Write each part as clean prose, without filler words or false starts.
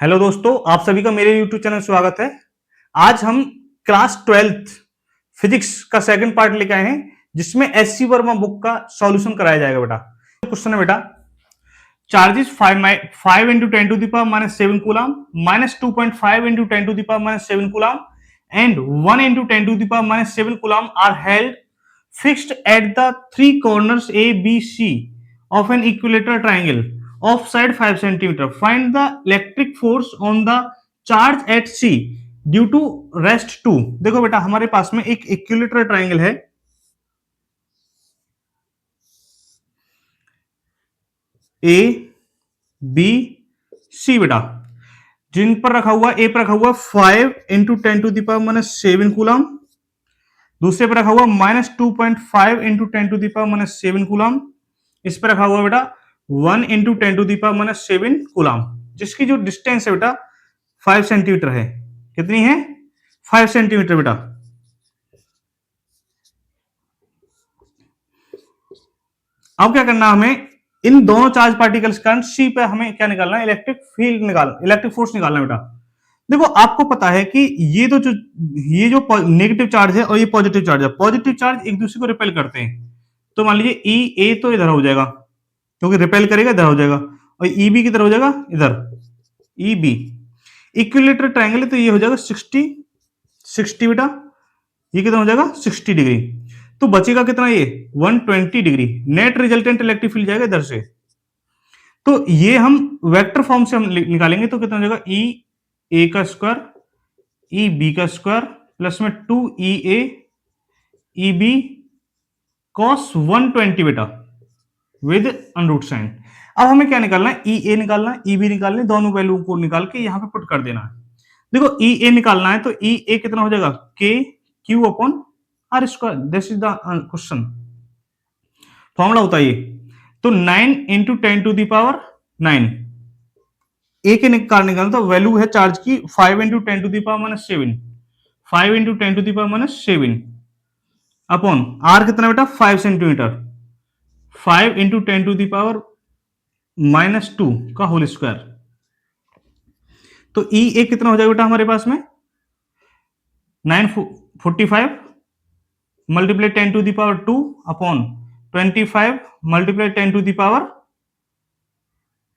Hello दोस्तों, आप सभी का मेरे YouTube चैनल स्वागत है। आज हम क्लास 12th फिजिक्स का सेकंड पार्ट लेके आए हैं, जिसमें एस सी वर्मा बुक का सॉल्यूशन कराया जाएगा। बेटा क्वेश्चन है, बेटा charges 5 into 10 to the power minus 7 coulomb minus 2.5 into 10 to the power minus 7 coulomb and 1 into 10 to the power minus 7 coulomb are held fixed at the three corners A, B, C of an equilateral triangle of side 5 centimeter. Find the electric force on the charge at C due to rest 2. देखो बेटा, हमारे पास में एक equilateral triangle है A B C बेटा, जिन पर रखा हुआ ए पर रखा हुआ 5 into 10 to the power minus 7 coulomb, दूसरे पर रखा हुआ minus 2.5 into 10 to the power minus 7 coulomb, इस पर रखा हुआ बेटा 1 into 10 to the power minus 7 coulomb, जिसकी जो डिस्टेंस है बेटा 5 सेंटीमीटर है। कितनी है? 5 सेंटीमीटर बेटा। अब क्या करना हमें, इन दोनों चार्ज पार्टिकल्स का सी पे हमें क्या निकालना है? इलेक्ट्रिक फील्ड निकालना, इलेक्ट्रिक फोर्स निकालना बेटा। देखो आपको पता है कि ये जो नेगेटिव चार्ज है और ये पॉजिटिव चार्ज है, पॉजिटिव चार्ज एक दूसरे को रिपेल करते हैं। तो मान लीजिए ई ए तो इधर हो जाएगा, क्योंकि रिपेल करेगा इधर हो जाएगा, और ई बी किधर हो जाएगा? इधर ई बी। इक्विलेटरल ट्रायंगल है तो ये हो जाएगा 60 बेटा, ये कितना हो जाएगा? 60 डिग्री। तो बचेगा कितना? ये 120 degree. Net resultant electric field जाएगा इधर से। तो ये हम वेक्टर फॉर्म से हम निकालेंगे तो कितना हो जाएगा? ई ए का स्क्वायर ई बी का स्क्वायर प्लस में 2 ई ए ई बी कॉस 120 बेटा विद अनरूट साइन। अब हमें क्या निकालना है? ई ए निकालना है, ई बी निकालना है, दोनों वैल्यू को निकाल के यहां पे पुट कर देना है। देखो ई ए निकालना है तो ई ए कितना हो जाएगा? K Q upon are square. This is the question, formula होता है ये। तो 9 इंटू 10 टू दावर 9, ए के निकालना तो वैल्यू है चार्ज की 5 into 10 to the power minus 7, 5 into 10 to the power minus 7 upon R कितना बेटा? 5 centimetre, 5 into 10 to the power minus 2 का होल स्क्वायर। तो ई ए कितना हो जाएगा बेटा हमारे पास में? 945 multiply 10 to the power 2 upon 25 multiply 10 to the power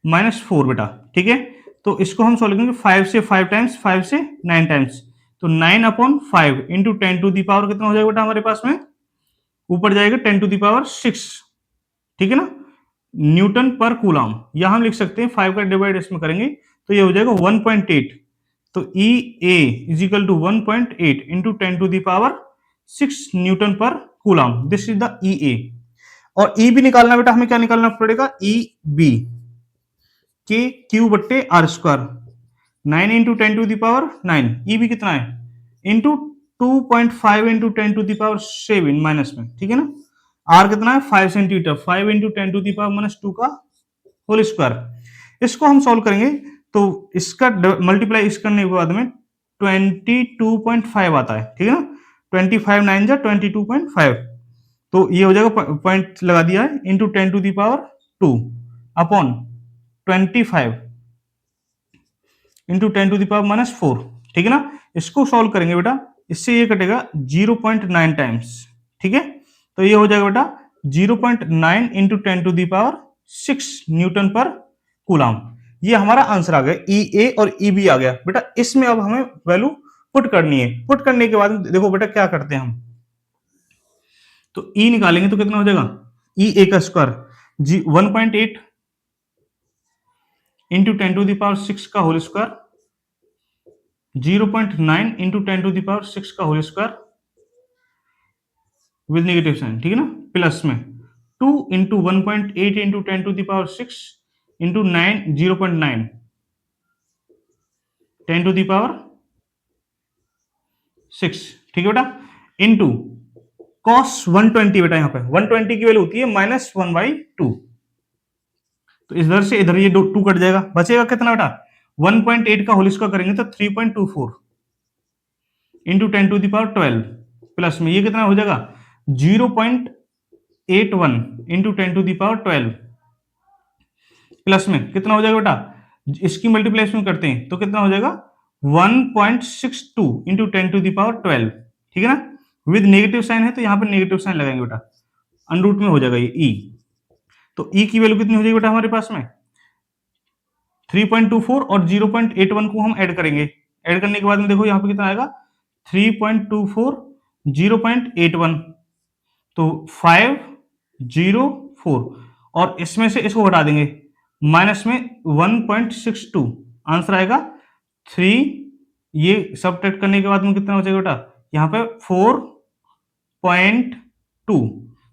minus 4 बेटा। ठीक है, तो इसको हम सॉल्व करेंगे 5 से 5 टाइम्स, 5 से 9 टाइम्स, तो 9 अपॉन 5 इंटू 10 टू दावर कितना हो जाएगा बेटा हमारे पास में? ऊपर जाएगा 10 टू दावर 6। ठीक है ना, न्यूटन पर कूलम। यहां हम लिख सकते हैं 5 का डिवाइड इसमें करेंगे तो ये हो जाएगा 1.8। तो E A is equal to 1.8 into 10 to the power 6 newton per coulomb. This is the E A. और ई बी निकालना बेटा हमें क्या निकालना पड़ेगा? ई बी के क्यू बट्टे R square, 9 into 10 to the power 9, E B कितना है? Into 2.5 into 10 to the power 7 minus में। ठीक है ना, आर कितना है? 5 centimetre, 5 into 10 to the power minus 2 का होल स्क्वायर। इसको हम सॉल्व करेंगे तो इसका मल्टीप्लाई इस करने के बाद में 22.5 आता है। ठीक है ना, 25 9 जा 22.5, तो ये हो जाएगा, पॉइंट लगा दिया है, into 10 to the power 2 upon 25 into 10 to the power minus 4। ठीक है ना, इसको सॉल्व करेंगे बेटा, इससे ये कटेगा 0.9 टाइम्स। ठीक है, तो ये हो जाएगा बेटा 0.9 into 10 to the power 6 newton per coulomb. ये हमारा आंसर आ गया, ई ए और ई बी आ गया बेटा। इसमें अब हमें वैल्यू पुट करनी है। पुट करने के बाद देखो बेटा क्या करते हैं हम, तो ई निकालेंगे तो कितना हो जाएगा? ई ए का स्क्वायर 1.8 इंटू 10 टू दावर 6 का whole square, 0.9 into 10 to the power 6 का whole square with negative sign. ठीक है ना, प्लस में 2 into 1.8 into 10 to the power 6 into 9 0.9 10 to the power 6। ठीक है बेटा, इंटू कॉस 120 बेटा, यहां पे 120 की वैल्यू होती है -1/2। तो इधर से इधर ये 2 कट जाएगा, बचेगा कितना बेटा? 1.8 का होल स्क्वायर करेंगे तो 3.24 इंटू 10 टू दावर 12 प्लस में ये कितना हो जाएगा? 0.81 इंटू 10 टू दावर 12 प्लस में कितना हो जाएगा बेटा? इसकी मल्टीप्लिकेशन करते हैं तो कितना हो जाएगा 1.62 इंटू 10⁻12, ठीक है ना। विद नेगेटिव साइन है तो यहाँ पर नेगेटिव साइन लगाएंगे बेटा, अंडर रूट में हो जाएगा ये ई। तो ई की वैल्यू कितनी हो जाएगी बेटा हमारे पास में 3.24 और 0.81 को हम ऐड करेंगे। ऐड करने के बाद में देखो यहाँ पे कितना आएगा 3.24 0.81 तो 504 और इसमें से इसको घटा देंगे माइनस में 1.62 आंसर आएगा 3। ये सबट्रैक्ट करने के बाद में कितना हो जाएगा बेटा यहाँ पे 4.2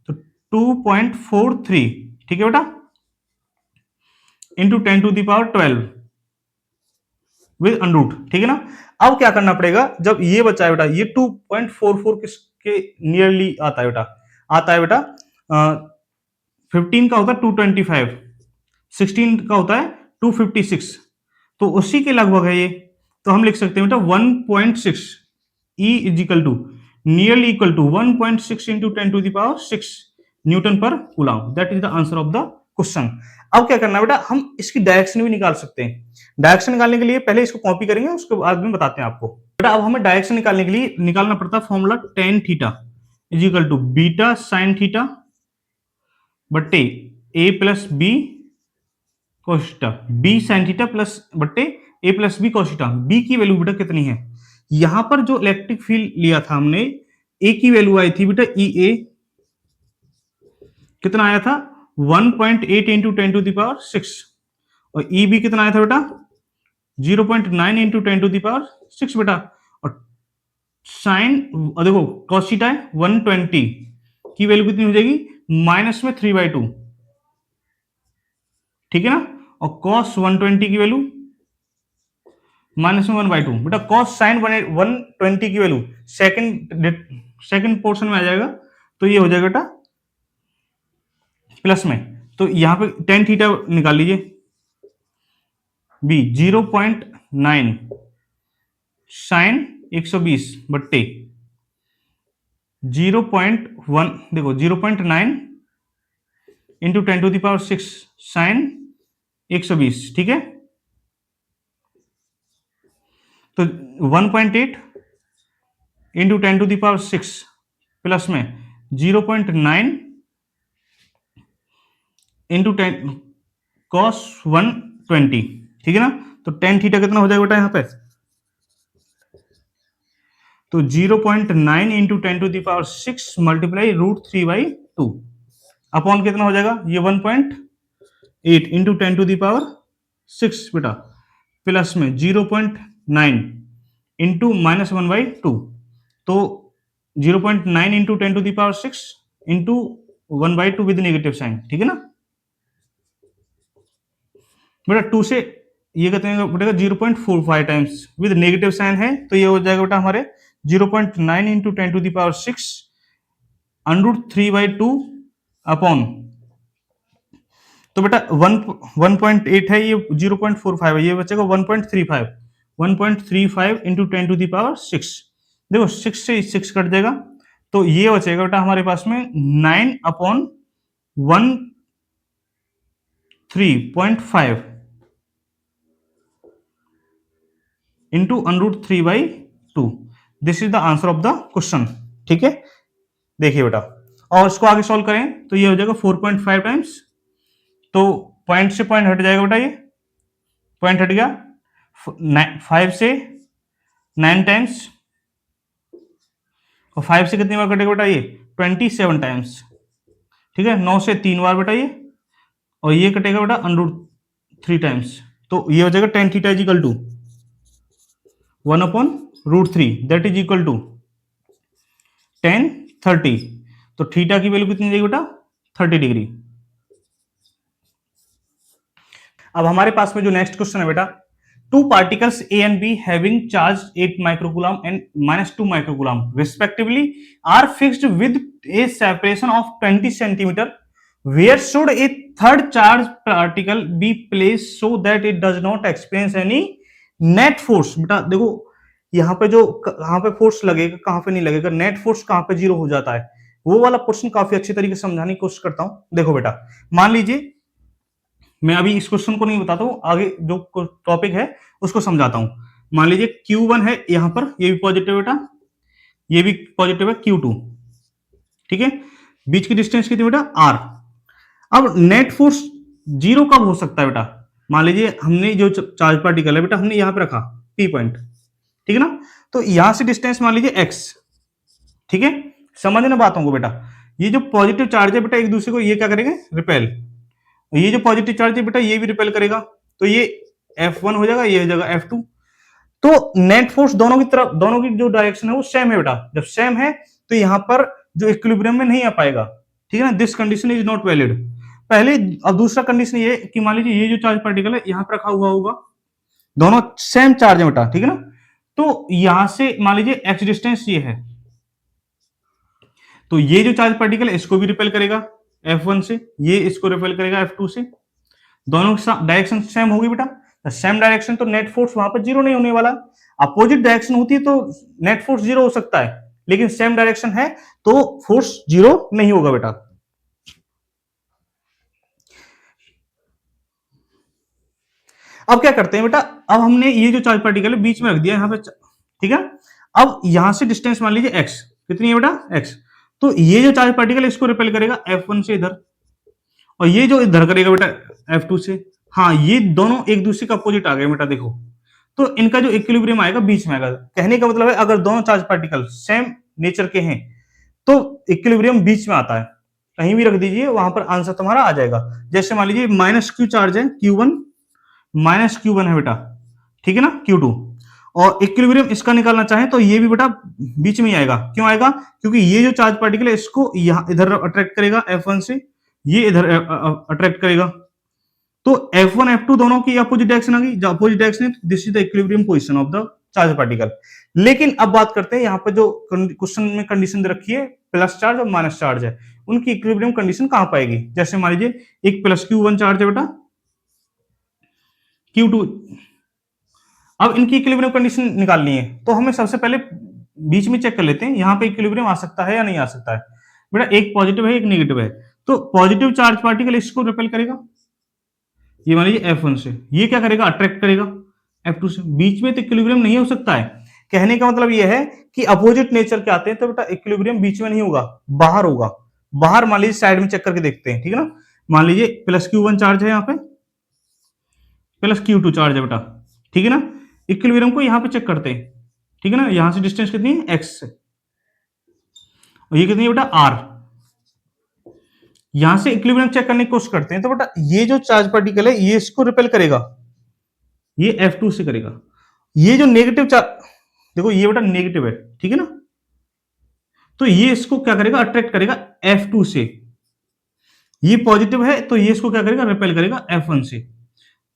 तो 2.43, ठीक है बेटा, इंटू 10⁻12 विद अंडरूट, ठीक है ना। अब क्या करना पड़ेगा, जब ये बचा है बेटा ये 2.44 किसके नियरली आता है बेटा, आता है बेटा 15 का होता है 225, 16 का होता है 256, तो उसी के लगभग है ये। तो हम लिख सकते हैं बेटा 1.6 E is equal to nearly equal to 1.6 into 10⁻6 newton per coulomb. That is the answer of the question. अब क्या करना है बेटा, हम इसकी डायरेक्शन भी निकाल सकते हैं। डायरेक्शन निकालने के लिए पहले इसको कॉपी करेंगे, उसके बाद में बताते हैं आपको। बेटा अब हमें डायरेक्शन निकालने के लिए निकालना पड़ता है formula tan theta is equal to beta sine theta बट्टे a plus B cos theta, b sine theta plus बट्टे a plus B cos theta. b की वैल्यू बेटा कितनी है, यहां पर जो इलेक्ट्रिक फील्ड लिया था हमने, a की वैल्यू आई थी बेटा EA, कितना आया था 1.8 इंटू 10⁻6 और EB कितना आया था बेटा 0.9 इंटू 10⁻6 बेटा। और साइन देखो cos थीटा है 120 की वैल्यू कितनी हो जाएगी माइनस में 3/2, ठीक है ना। और cos 120 की वैल्यू माइनस में 1/2 बेटा। cos साइन 120 की वैल्यू सेकंड पोर्शन में आ जाएगा तो ये हो जाएगा बेटा प्लस में, तो यहां पे tan थीटा निकाल लीजिए b 0.9 साइन 120 बट्टे 0.1 देखो 0.9 इंटू 10⁻6 साइन 120, ठीक है। तो 1.8 इंटू 10⁻6 प्लस में 0.9 इंटू 10 cos 120, ठीक है ना। तो tan थीटा कितना हो जाएगा बेटा यहां पे, तो 0.9 इंटू 10⁻6 मल्टीप्लाई √3/2 अपॉन कितना हो जाएगा ये 1.8 इंटू 10⁻6 बेटा प्लस में 0.9 इंटू माइनस 1/2 तो 0.9 into 10⁻6 into 1/2 with negative sign, ठीक है ना बेटा। 2 से ये कहते हैं बेटा 0.45 टाइम्स विद नेगेटिव साइन है तो ये हो जाएगा बेटा हमारे 0.9 इंटू 10⁻6 √3/2 अपॉन, तो बेटा 1.8 है ये 0.45 है, ये बचेगा 1.35 इंटू 10⁻6 देखो 6 से 6 कट जाएगा तो ये बचेगा बेटा हमारे पास में 9/13.5 into √3/2। This is the answer of the question, ठीक है। देखिए बेटा और इसको आगे सॉल्व करें तो ये हो जाएगा 4.5 टाइम्स, तो पॉइंट से पॉइंट हट जाएगा बेटा, ये पॉइंट हट गया 5 से 9 टाइम्स और 5 से कितनी बार कटेगा बेटा ये 27 टाइम्स, ठीक है। 9 से 3 बार बेटा ये, और ये कटेगा बेटा √3 टाइम्स, तो ये हो जाएगा tan theta is equal to 1/√3 that is equal to tan 30, तो थीटा की वैल्यू कितनी जाएगी बेटा 30 डिग्री। अब हमारे पास में जो नेक्स्ट क्वेश्चन है बेटा, two particles A and B having charge 8 microcoulomb and -2 microcoulomb respectively are fixed with a separation of 20 centimeter. Where should a third charge particle be placed so that it does not experience any net force? बेटा देखो यहाँ पे जो कहाँ पे force लगेगा कहाँ पे नहीं लगेगा, नेट फोर्स कहाँ पे 0 हो जाता है, वो वाला क्वेश्चन काफी अच्छी तरीके से समझाने की कोशिश करता हूं। देखो बेटा मान लीजिए मैं अभी इस क्वेश्चन को नहीं बताता हूँ, आगे जो टॉपिक है उसको समझाता हूँ। मान लीजिए Q1 है यहाँ पर, ये भी पॉजिटिव बेटा, ये भी पॉजिटिव है Q2, ठीक है। बीच की डिस्टेंस कितनी बेटा R। अब नेट फोर्स जीरो कब हो सकता है बेटा? मान लीजिए हमने जो चार्ज पार्टिकल है बेटा हमने यहाँ पे रखा P पॉइंट, ठीक है ना, तो यहां से डिस्टेंस मान लीजिए x, ठीक है। समझना बातों को बेटा, ये जो पॉजिटिव चार्ज है बेटा एक दूसरे को ये क्या करेंगे, रिपेल। ये जो पॉजिटिव चार्ज है बेटा ये भी रिपेल करेगा, तो ये F1 हो जाएगा, ये हो जाएगा F2। तो नेट फोर्स दोनों की तरफ, दोनों की जो डायरेक्शन है वो सेम है बेटा। जब सेम है तो यहां पर जो इक्विलिब्रियम में नहीं आ पाएगा, ठीक है ना, this condition is not valid. पहले, अब दूसरा कंडीशन ये कि मान लीजिए ये जो चार्ज पार्टिकल है यहां पर रखा हुआ होगा, दोनों सेम चार्ज है बेटा, ठीक है ना, तो यहां से मान लीजिए x डिस्टेंस ये है, तो ये जो चार्ज पार्टिकल है इसको भी रिपेल करेगा F1 से, ये इसको रिपेल करेगा F2 से, दोनों डायरेक्शन सेम होगी बेटा। सेम डायरेक्शन तो नेट फोर्स वहां पर जीरो नहीं होने वाला। अपोजिट डायरेक्शन होती है तो नेट फोर्स जीरो हो सकता है, लेकिन सेम डायरेक्शन है तो फोर्स जीरो नहीं होगा बेटा। अब क्या करते हैं बेटा, अब हमने ये जो चार्ज पार्टिकल है बीच में रख दिया यहाँ पे, ठीक है। अब यहां से डिस्टेंस मान लीजिए x, कितनी है बेटा x, तो ये जो चार्ज पार्टिकल है इसको रिपेल करेगा F1 से इधर, और ये जो इधर करेगा बेटा F2 से। हाँ, ये दोनों एक दूसरे का अपोजिट आ गए बेटा, देखो, तो इनका जो इक्विलिब्रियम आएगा बीच में आएगा। कहने का मतलब है अगर दोनों चार्ज पार्टिकल सेम नेचर के हैं तो इक्विलिब्रियम बीच में आता है, कहीं भी रख दीजिए वहां पर आंसर तुम्हारा आ जाएगा। जैसे मान लीजिए माइनस क्यू चार्ज है, Q1 माइनस Q1 है बेटा, ठीक है ना, Q2, और इक्विलिब्रियम इसका निकालना चाहे तो ये भी बेटा बीच में ही आएगा। क्यों आएगा? क्योंकि ये जो चार्ज पार्टिकल है इसको यहां इधर अट्रैक्ट करेगा F1 से, ये इधर अट्रैक्ट करेगा, तो F1 F2 दोनों की अपोजिट डायरेक्शन आ गई। जो अपोजिट डायरेक्शन है this is the equilibrium position of the charge particle. लेकिन अब बात करते हैं यहाँ पर जो क्वेश्चन में कंडीशन दे रखी है, प्लस चार्ज और माइनस चार्ज है, उनकी इक्विलिब्रियम कंडीशन कहां पाएगी? जैसे मान लीजिए एक प्लस Q1 चार्ज है बेटा, Q2, अब इनकी इक्विलिब्रियम कंडीशन निकालनी है तो हमें सबसे पहले बीच में चेक कर लेते हैं यहाँ पे इक्विलिब्रियम आ सकता है या नहीं आ सकता है। बेटा एक पॉजिटिव है एक नेगेटिव है, तो पॉजिटिव चार्ज पार्टिकल इसको रिपेल करेगा, ये मान लीजिए F1 से, ये क्या करेगा, अट्रैक्ट करेगा F2 से। बीच में तो इक्विलिब्रियम नहीं हो सकता है। कहने का मतलब ये है कि अपोजिट नेचर के आते हैं तो बेटा इक्विलिब्रियम बीच में नहीं होगा, बाहर होगा। बाहर मान लीजिए साइड में चेक करके देखते हैं, ठीक है ना। मान लीजिए प्लस Q1 चार्ज है यहाँ पे, प्लस Q2 चार्ज है बेटा, ठीक है ना। इक्विलिब्रियम को यहाँ पे चेक करते हैं, ठीक है ना। यहां से डिस्टेंस कितनी है, x से, और ये कितनी है बेटा, r। यहां से इक्विलिब्रियम चेक करने की कोशिश करते हैं तो बेटा ये जो चार्ज पार्टिकल है ये इसको रिपेल करेगा, ये F2 से करेगा। ये जो नेगेटिव चार्ज, देखो ये बेटा नेगेटिव है, ठीक है ना, तो ये इसको क्या करेगा, अट्रैक्ट करेगा F2 से। ये पॉजिटिव है तो ये इसको क्या करेगा, रिपेल करेगा F1 से।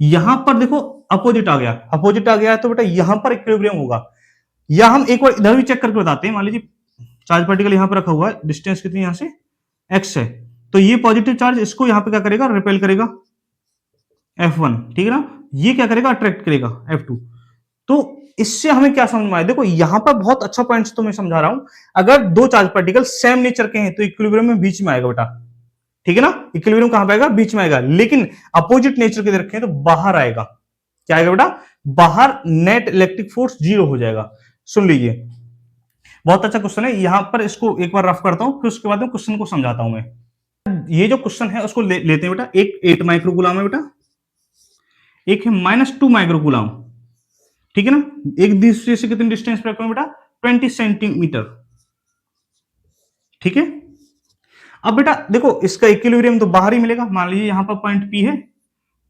यहां पर देखो अपोजिट आ गया, अपोजिट आ गया तो बेटा यहां पर इक्विलिब्रियम होगा। या हम एक बार इधर भी चेक करके बताते हैं, मान लीजिए चार्ज पार्टिकल यहां पर रखा हुआ है, डिस्टेंस कितनी यहां से x है, तो ये पॉजिटिव चार्ज इसको यहां पे क्या करेगा, रिपेल करेगा F1, ठीक है ना। ये क्या करेगा, अट्रैक्ट करेगा F2। तो इससे हमें क्या समझ में आया, देखो यहां पर बहुत अच्छा पॉइंट तो मैं समझा रहा हूं। अगर दो चार्ज पार्टिकल सेम नेचर के हैं तो इक्विलिब्रियम में बीच में आएगा बेटा, ठीक है ना। इक्विलिब्रियम कहां पे आएगा, बीच में आएगा। लेकिन अपोजिट नेचर के रखें तो बाहर आएगा, क्या आएगा बेटा, बाहर। नेट इलेक्ट्रिक फोर्स जीरो हो जाएगा। सुन लीजिए, बहुत अच्छा क्वेश्चन है। यहां पर इसको एक बार रफ करता हूं, फिर उसके बाद में क्वेश्चन को समझाता हूं मैं। ये जो क्वेश्चन है उसको लेते हैं बेटा। एक 8 माइक्रोकूलम है बेटा, एक है -2 माइक्रोकूलम, ठीक है ना। एक दूसरे से कितनी डिस्टेंस पे रखो बेटा, 20 सेंटीमीटर, ठीक है। अब बेटा देखो इसका इक्विलिब्रियम तो बाहर ही मिलेगा। मान लीजिए यहां पर पॉइंट P है,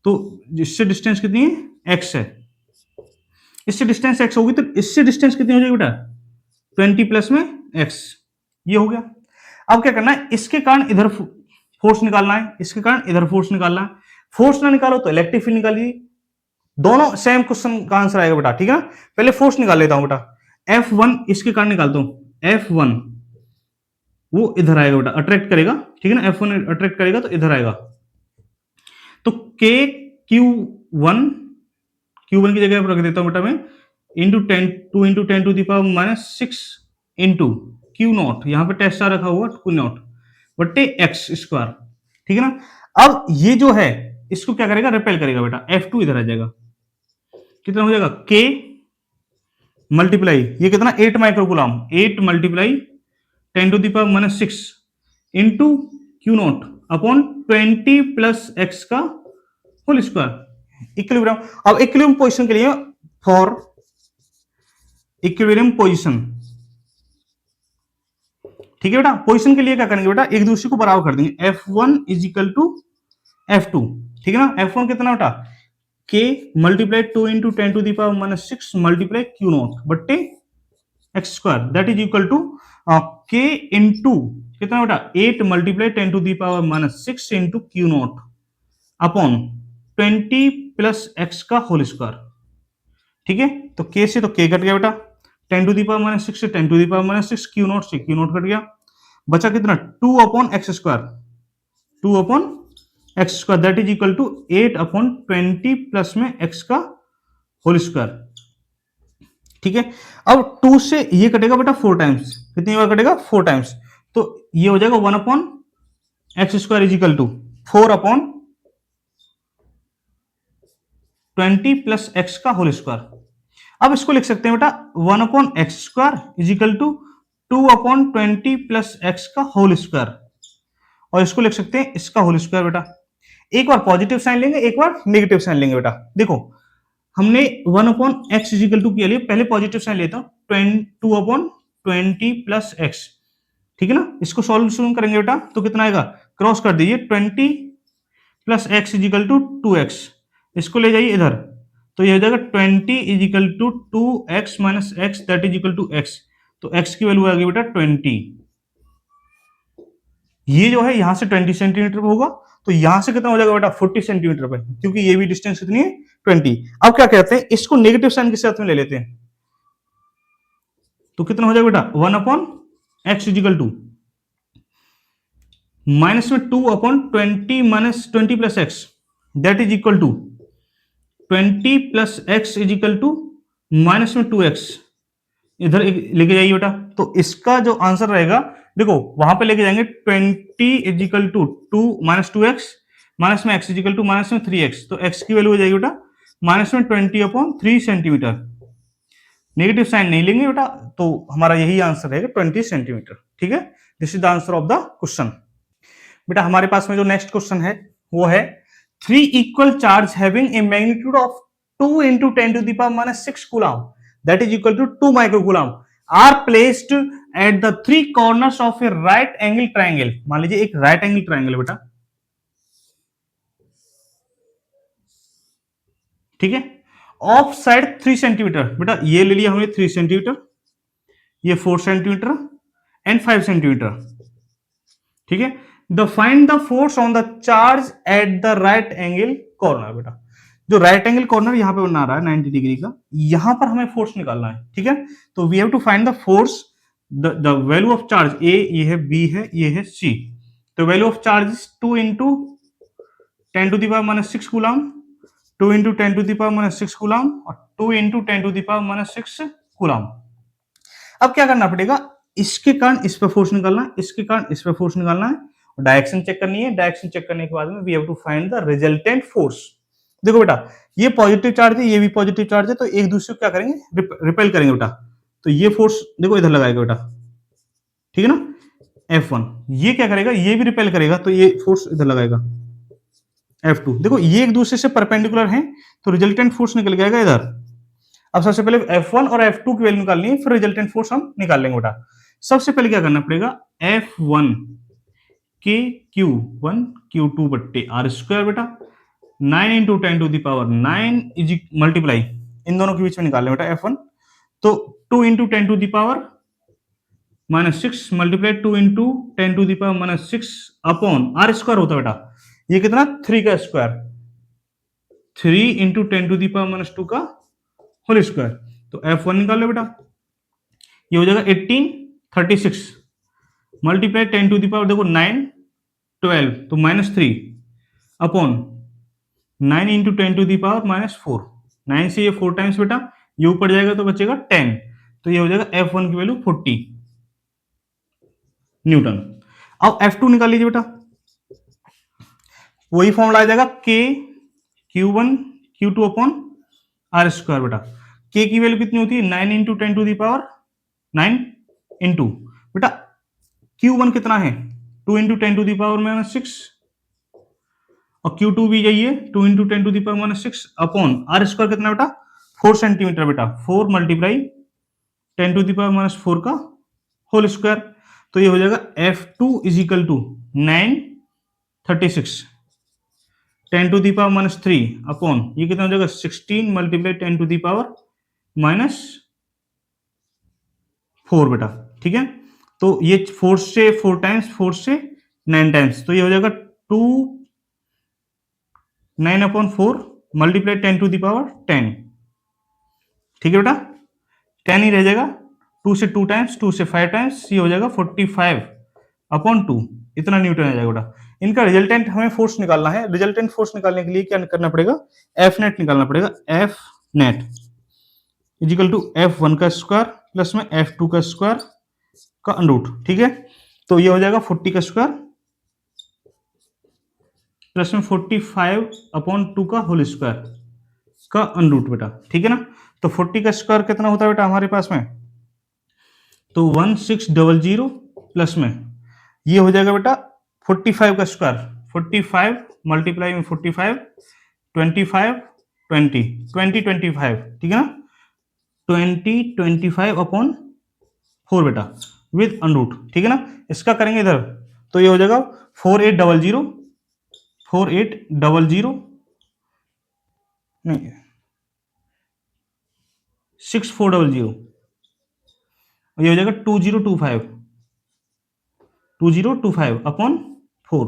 तो इससे डिस्टेंस कितनी है, x है, इससे डिस्टेंस x होगी, तो इससे डिस्टेंस कितनी हो जाएगी बेटा, 20 प्लस में x, ये हो गया। अब क्या करना है, इसके कारण इधर फोर्स निकालना है, इसके कारण इधर फोर्स निकालना है। फोर्स ना निकालो तो इलेक्ट्रिक फील्ड निकालिए, दोनों सेम क्वेश्चन का आंसर आएगा बेटा, ठीक है ना। पहले फोर्स निकाल लेता हूं बेटा, F1 इसके कारण निकालता हूं, F1 वो इधर आएगा बेटा, अट्रैक्ट करेगा, ठीक है ना। F1 अट्रैक्ट करेगा तो इधर आएगा, तो Q1, Q1 की जगह पर रख देता हूं बेटा मैं, into 10 2 into 10 to the power -6 इंटू Q0, यहां पे टेस्ट रखा हुआ Q0 बट्टे x स्क्वायर, ठीक है ना। अब ये जो है इसको क्या करेगा, रिपेल करेगा बेटा, F2 इधर आ जाएगा, कितना हो जाएगा K मल्टीप्लाई, ये कितना 8 microcoulomb, 8 multiply 10 to the power minus 6 into Q not upon 20 plus X का होल स्क्वायर इक्विलिब्रियम। अब इक्विलिब्रियम पोजीशन के लिए, फॉर इक्विलिब्रियम पोजीशन, ठीक है बेटा, पोजीशन के लिए क्या करेंगे बेटा, एक दूसरे को बराबर कर देंगे, F1 is equal to F2, ठीक है ना। F1 कितना बेटा, K multiply 2 into 10 to the power minus 6 multiply Q not बट्टे X square, that is equal to K into कितना बेटा 8 multiply 10 to the power minus 6 into Q not upon 20 plus X का whole square, ठीक है। तो K से तो K cut गया बेटा, 10 टू द पावर माइनस 6 से 10 to the power minus 6, Q naught से क्यू नॉट कट गया, बचा कितना 2 upon X square, 2 upon X square that is equal to 8 upon 20 plus में एक्स का होल स्क्वायर, ठीक है। अब 2 से ये कटेगा बेटा 4 टाइम्स, कितनी बार कटेगा 4 टाइम्स, तो ये हो जाएगा 1 upon X square is equal to 4 upon 20 plus X का होल स्क्वायर। अब इसको लिख सकते हैं बेटा 1 upon X square is equal to 2 upon 20 plus X का होल स्क्वायर, और इसको लिख सकते हैं इसका होल स्क्वायर बेटा। एक बार पॉजिटिव साइन लेंगे, एक बार नेगेटिव साइन लेंगे बेटा। देखो हमने 1 upon X is equal to के लिए पहले पॉजिटिव साइन लेता हूं, 2 अपॉन 20 प्लस एक्स, ठीक है ना। इसको सॉल्यूशन करेंगे बेटा तो कितना आएगा, क्रॉस कर दीजिए, 20 plus X is equal to 2x, इसको ले जाइए इधर, तो ये हो जाएगा 20 is equal to 2x minus X that is equal to x, तो x की वैल्यू आ गई बेटा 20। ये जो है यहां से 20 सेंटीमीटर पे होगा, तो यहां से कितना हो जाएगा बेटा 40 सेंटीमीटर पे, क्योंकि ये भी डिस्टेंस कितनी है 20। अब क्या कहते हैं, इसको नेगेटिव साइन के साथ में ले लेते हैं, तो कितना हो जाएगा बेटा 1 upon X is equal to minus में 2 upon 20 minus 20 plus X that is equal to 20 plus X is equal to minus में 2x, इधर लेके जाइए बेटा, तो इसका जो आंसर रहेगा, देखो वहां पे लेके जाएंगे 20 is equal to 2 minus 2x minus में x is equal to minus में 3x, तो x की वैल्यू हो जाएगी बेटा माइनस में 20 अपॉन 3 सेंटीमीटर। नेगेटिव साइन नहीं लेंगे बेटा, तो हमारा यही आंसर रहेगा 20 सेंटीमीटर, ठीक है। This is the answer of the question. बेटा हमारे पास में जो नेक्स्ट क्वेश्चन है वो है 3 equal charge having a magnitude of 2 into 10 to the power minus 6 coulomb that is equal to 2 microcoulomb are placed at the 3 corners of a right angle triangle। मान लीजिए एक right angle triangle है बेटा, ठीक है, ऑफ साइड 3 सेंटीमीटर, बेटा ये ले लिया हमने 3 सेंटीमीटर, ये 4 सेंटीमीटर एंड 5 सेंटीमीटर, ठीक है। The find the force on the charge at the right angle corner. बेटा जो राइट एंगल कॉर्नर यहां पे बना रहा है 90 डिग्री का, यहां पर हमें फोर्स निकालना है, ठीक है। तो we have to find the force, the value of charge, A ये है, बी है, ये है सी। तो value of charge is 2 into 10 to the power minus 6 coulomb, 2 into 10 to the power minus 6 coulomb और 2 into 10 to the power minus 6 coulomb. अब क्या करना पड़ेगा, इसके कारण इस पे फोर्स निकालना है, इसके कारण इस पे फोर्स निकालना है, डायरेक्शन चेक करनी है। डायरेक्शन चेक करने के बाद में we have to find the resultant force. देखो बेटा ये पॉजिटिव चार्ज है, ये भी पॉजिटिव चार्ज है, तो एक दूसरे को क्या करेंगे, रिपेल करेंगे बेटा। तो ये फोर्स देखो इधर लगाएगा बेटा, ठीक है ना, F1। ये क्या करेगा, ये भी रिपेल करेगा, तो ये फोर्स इधर लगाएगा F2। देखो ये एक दूसरे से परपेंडिकुलर हैं, तो रिजल्टेंट फोर्स निकल जाएगा इधर। अब सबसे पहले F1 और F2 की वैल्यू निकालनी है, फिर रिजल्टेंट फोर्स हम निकाल लेंगे बेटा। सबसे पहले क्या करना पड़ेगा, F1 के Q1 Q2 बट्टे आर स्क्वायर बेटा, 9 into 10 to the power 9 is multiply, इन दोनों के बीच में निकाल लें बेटा F1, तो 2 into 10 to the power minus 6 multiply 2 into 10 to the power minus 6 upon are square होता है बेटा, ये कितना 3 का square, 3 into 10 to the power minus 2 का होल स्क्वायर। तो F1 निकाल लो बेटा, ये हो जाएगा 18 36 मल्टीप्लाई 10 टू द पावर, देखो 9 12, तो minus 3 upon 9 into 10 to the power minus 4, 9 से ये 4 टाइम्स बेटा, ये ऊपर जाएगा तो बचेगा 10, तो ये हो जाएगा F1 की वैल्यू 40 न्यूटन। अब F2 निकाल लीजिए बेटा, वही फॉर्मूला आ जाएगा k q1 q2 upon are square बेटा। k की वैल्यू कितनी होती है 9 into 10 to the power 9 into बेटा q1 कितना है 2 इंटू 10 टू दी पावर -6 और q2 भी यही है 2 into 10 to the power -6 upon are square कितना बेटा 4 सेंटीमीटर बेटा 4 मल्टीप्लाई 10 टू दी पावर -4 का होल स्क्वायर। तो ये हो जाएगा F2 is equal to 936 10 to the power -3 upon ये कितना हो जाएगा 16 मल्टीप्लाई 10 टू दी पावर -4 बेटा। ठीक है, तो ये 4 से 4 टाइम्स 4 से 9 टाइम्स, तो ये हो जाएगा 2 9 upon 4 multiply 10 to the power 10। ठीक है बेटा, 10 ही रह जाएगा, 2 से 2 टाइम्स 2 से 5 टाइम्स, ये हो जाएगा 45 अपॉन 2, इतना न्यूटन आ जाएगा बेटा। इनका रिजल्टेंट हमें फोर्स निकालना है। रिजल्टेंट फोर्स निकालने के लिए क्या करना पड़ेगा, एफ नेट निकालना पड़ेगा। F net is equal to F1 का स्क्वायर प्लस में F2 का स्क्वायर का अंडरूट। ठीक है, तो ये हो जाएगा 40 का स्क्वायर प्लस में 45 अपॉन 2 का होल स्क्वायर का अंडरूट बेटा। ठीक है ना, तो 40 का स्क्वायर कितना होता है बेटा हमारे पास में, तो 1600 प्लस में ये हो जाएगा बेटा 45 का स्क्वायर, 45 मल्टीप्लाई में 45 25 20 20 25। ठीक है ना, 20 25 अपॉन 4 बेटा विद अंडरूट। ठीक है ना, इसका करेंगे इधर तो ये हो जाएगा 4800 नहीं 6400, ये हो जाएगा 2025 अपॉन 4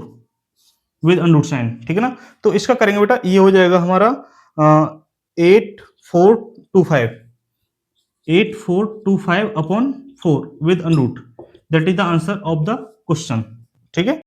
विद अंडरूट साइन। ठीक है ना, तो इसका करेंगे बेटा, ये हो जाएगा हमारा 8425 upon 4 with under root, that is the answer of the question. ठीक है।